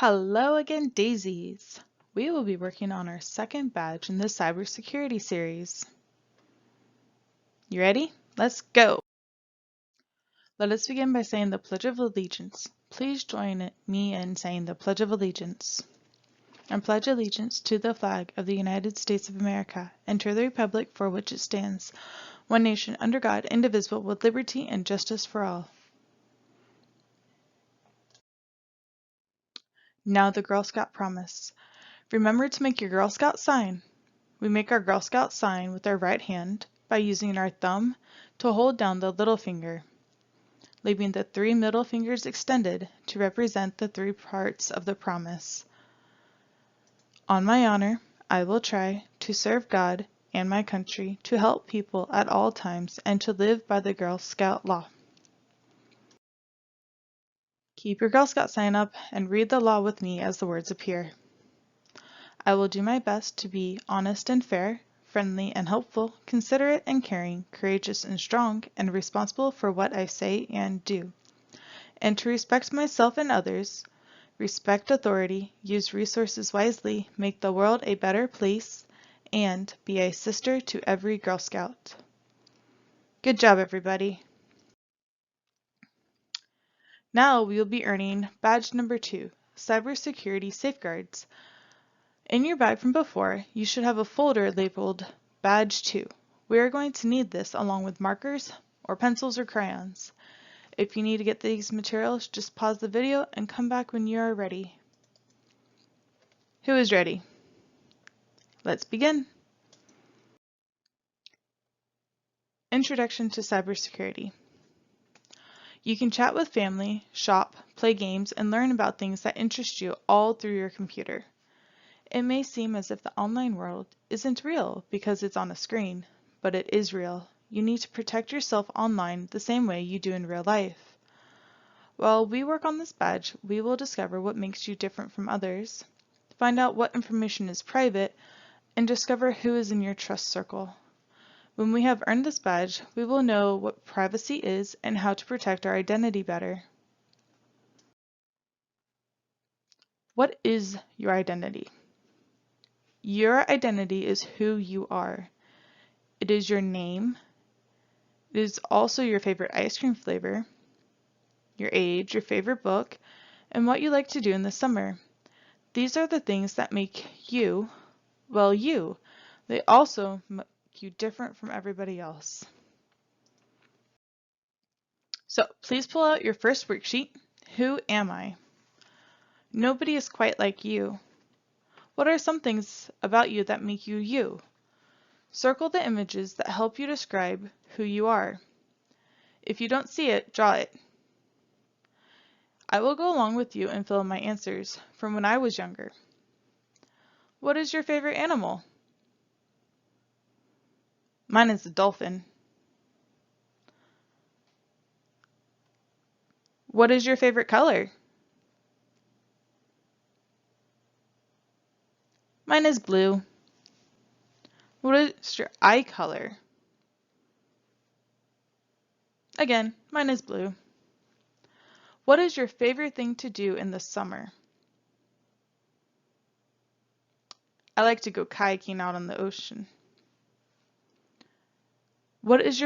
Hello again, Daisies! We will be working on our second badge in the Cybersecurity series. You ready? Let's go! Let us begin by saying the Pledge of Allegiance. Please join me in saying the Pledge of Allegiance. I pledge allegiance to the flag of the United States of America and to the republic for which it stands, one nation under God, indivisible, with liberty and justice for all. Now the Girl Scout promise. Remember to make your Girl Scout sign. We make our Girl Scout sign with our right hand by using our thumb to hold down the little finger, leaving the 3 middle fingers extended to represent the 3 parts of the promise. On my honor, I will try to serve God and my country, to help people at all times, and to live by the Girl Scout law. Keep your Girl Scout sign up and read the law with me as the words appear. I will do my best to be honest and fair, friendly and helpful, considerate and caring, courageous and strong, and responsible for what I say and do. And to respect myself and others, respect authority, use resources wisely, make the world a better place, and be a sister to every Girl Scout. Good job, everybody! Now we will be earning badge number 2, Cybersecurity Safeguards. In your bag from before, you should have a folder labeled Badge 2. We are going to need this along with markers or pencils or crayons. If you need to get these materials, just pause the video and come back when you are ready. Who is ready? Let's begin. Introduction to Cybersecurity. You can chat with family, shop, play games, and learn about things that interest you all through your computer. It may seem as if the online world isn't real because it's on a screen, but it is real. You need to protect yourself online the same way you do in real life. While we work on this badge, we will discover what makes you different from others, find out what information is private, and discover who is in your trust circle. When we have earned this badge, we will know what privacy is and how to protect our identity better. What is your identity? Your identity is who you are. It is your name. It is also your favorite ice cream flavor, your age, your favorite book, and what you like to do in the summer. These are the things that make you, well, you. They also make you different from everybody else. So please pull out your first worksheet. Who am I? Nobody is quite like you. What are some things about you that make you you? Circle the images that help you describe who you are. If you don't see it, draw it. I will go along with you and fill in my answers from when I was younger. What is your favorite animal? Mine is a dolphin. What is your favorite color? Mine is blue. What is your eye color? Again, mine is blue. What is your favorite thing to do in the summer? I like to go kayaking out on the ocean. What is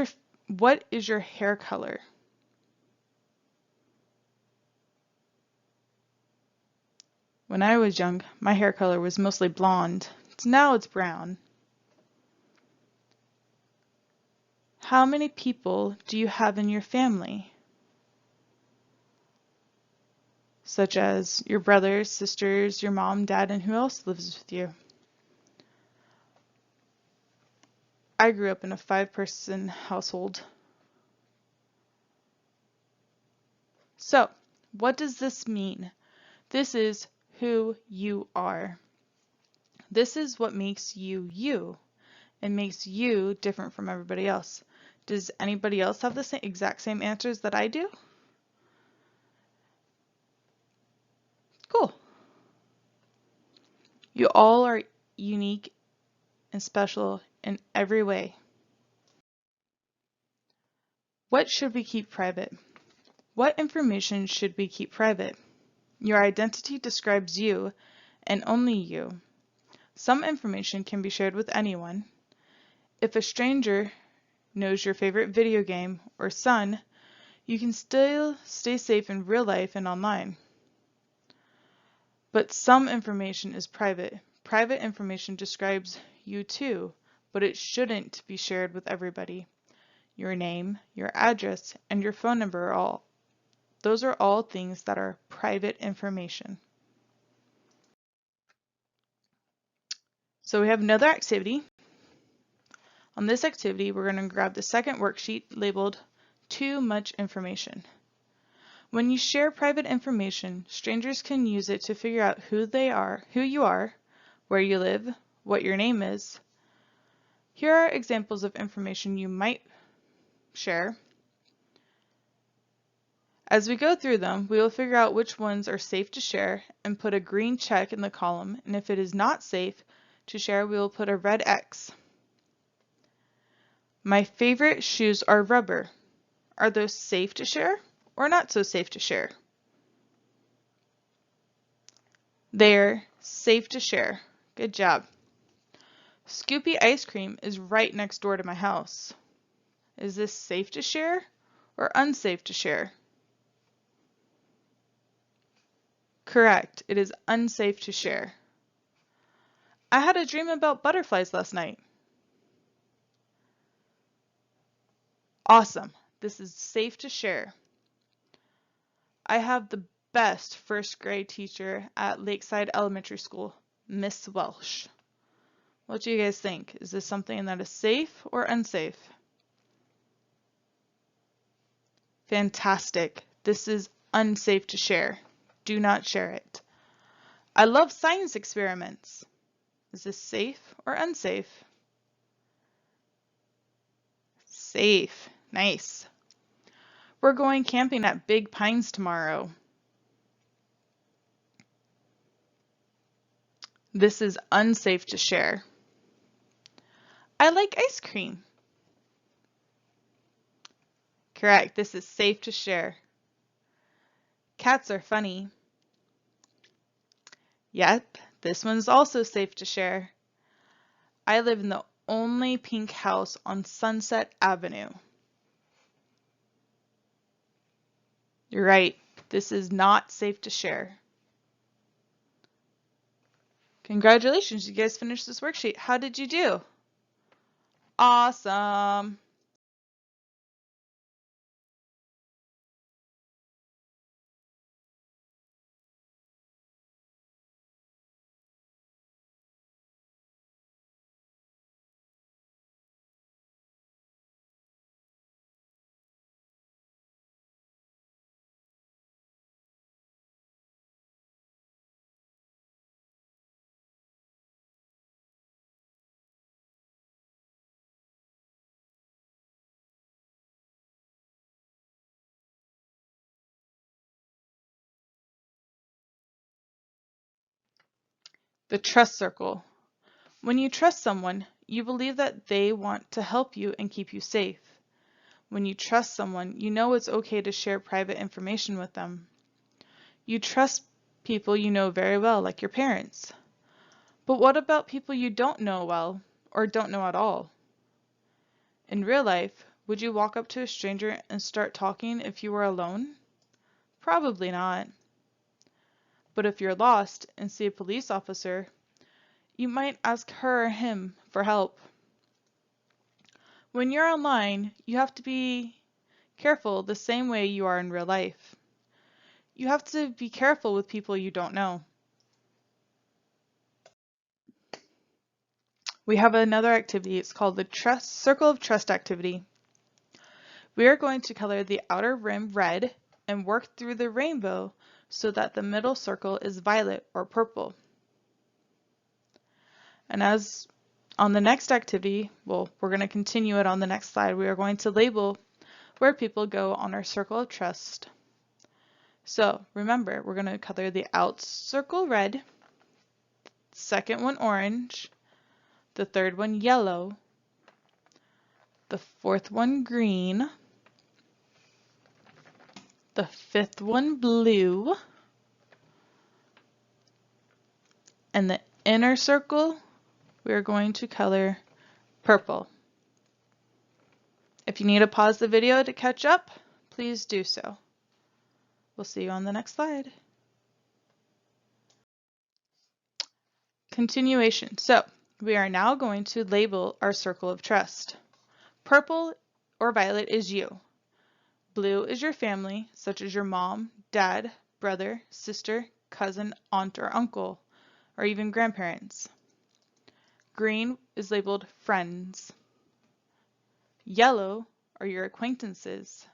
your hair color? When I was young, my hair color was mostly blonde. Now it's brown. How many people do you have in your family? Such as your brothers, sisters, your mom, dad, and who else lives with you? I grew up in a 5-person household. So, what does this mean? This is who you are. This is what makes you you and makes you different from everybody else. Does anybody else have the exact same answers that I do? Cool. You all are unique and special in every way. What should we keep private? What information should we keep private? Your identity describes you and only you. Some information can be shared with anyone. If a stranger knows your favorite video game or son, you can still stay safe in real life and online. But some information is private. Private information describes you too, but it shouldn't be shared with everybody. Your name, your address, and your phone number those are all things that are private information. So we have another activity. On this activity, we're going to grab the second worksheet labeled Too Much Information. When you share private information, strangers can use it to figure out who you are, where you live, what your name is. Here are examples of information you might share. As we go through them, we will figure out which ones are safe to share and put a green check in the column, and if it is not safe to share, we will put a red X. My favorite shoes are rubber. Are those safe to share or not so safe to share? They're safe to share. Good job. Scoopy ice cream is right next door to my house. Is this safe to share or unsafe to share? Correct. It is unsafe to share. I had a dream about butterflies last night. Awesome. This is safe to share. I have the best first grade teacher at Lakeside Elementary School, Miss Welsh. What do you guys think? Is this something that is safe or unsafe? Fantastic. This is unsafe to share. Do not share it. I love science experiments. Is this safe or unsafe? Safe. Nice. We're going camping at Big Pines tomorrow. This is unsafe to share. I like ice cream. Correct. This is safe to share. Cats are funny. Yep, this one's also safe to share. I live in the only pink house on Sunset Avenue. You're right. This is not safe to share. Congratulations, you guys finished this worksheet. How did you do? Awesome. The trust circle. When you trust someone, you believe that they want to help you and keep you safe. When you trust someone, you know it's okay to share private information with them. You trust people you know very well, like your parents. But what about people you don't know well or don't know at all? In real life, would you walk up to a stranger and start talking if you were alone? Probably not. But if you're lost and see a police officer, you might ask her or him for help. When you're online, you have to be careful the same way you are in real life. You have to be careful with people you don't know. We have another activity. It's called the Circle of Trust activity. We are going to color the outer rim red and work through the rainbow so that the middle circle is violet or purple. And as on the next activity, well, we're going to continue it on the next slide. We are going to label where people go on our circle of trust. So remember, we're going to color the out circle red, second one orange, the third one yellow, the fourth one green, the fifth one blue, And the inner circle, we are going to color purple. If you need to pause the video to catch up, please do so. We'll see you on the next slide. Continuation. So we are now going to label our circle of trust. Purple or violet is you. Blue is your family, such as your mom, dad, brother, sister, cousin, aunt, or uncle, or even grandparents. Green is labeled friends. Yellow are your acquaintances.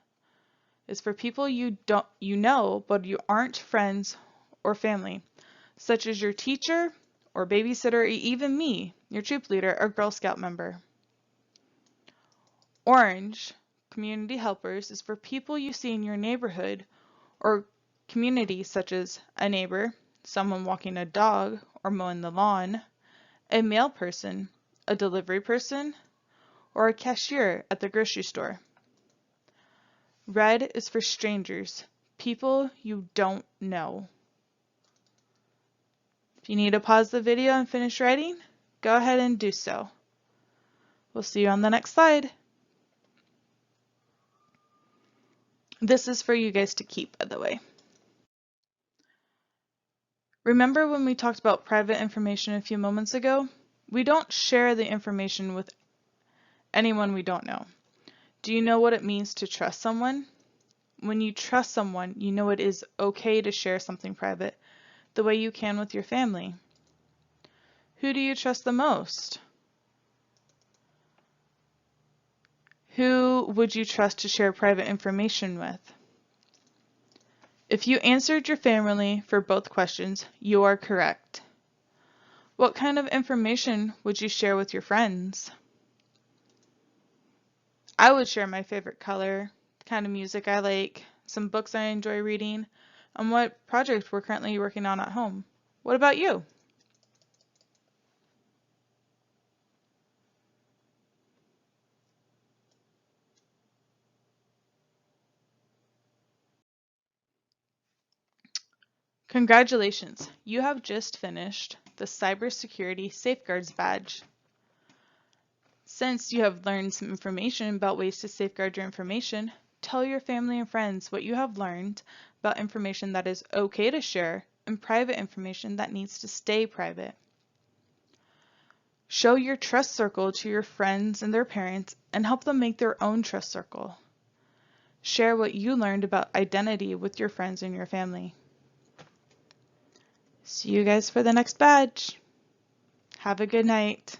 It's for people you know, but you aren't friends or family, such as your teacher or babysitter, or even me, your troop leader or Girl Scout member. Orange, community helpers, is for people you see in your neighborhood or community, such as a neighbor, someone walking a dog or mowing the lawn, a mail person, a delivery person, or a cashier at the grocery store. Red is for strangers, people you don't know. If you need to pause the video and finish writing, go ahead and do so. We'll see you on the next slide. This is for you guys to keep, by the way. Remember when we talked about private information a few moments ago? We don't share the information with anyone we don't know. Do you know what it means to trust someone? When you trust someone, you know it is okay to share something private, the way you can with your family. Who do you trust the most? Who would you trust to share private information with? If you answered your family for both questions, you are correct. What kind of information would you share with your friends? I would share my favorite color, the kind of music I like, some books I enjoy reading, and what project we're currently working on at home. What about you? Congratulations, you have just finished the Cybersecurity Safeguards badge. Since you have learned some information about ways to safeguard your information, tell your family and friends what you have learned about information that is okay to share and private information that needs to stay private. Show your trust circle to your friends and their parents and help them make their own trust circle. Share what you learned about identity with your friends and your family. See you guys for the next badge. Have a good night.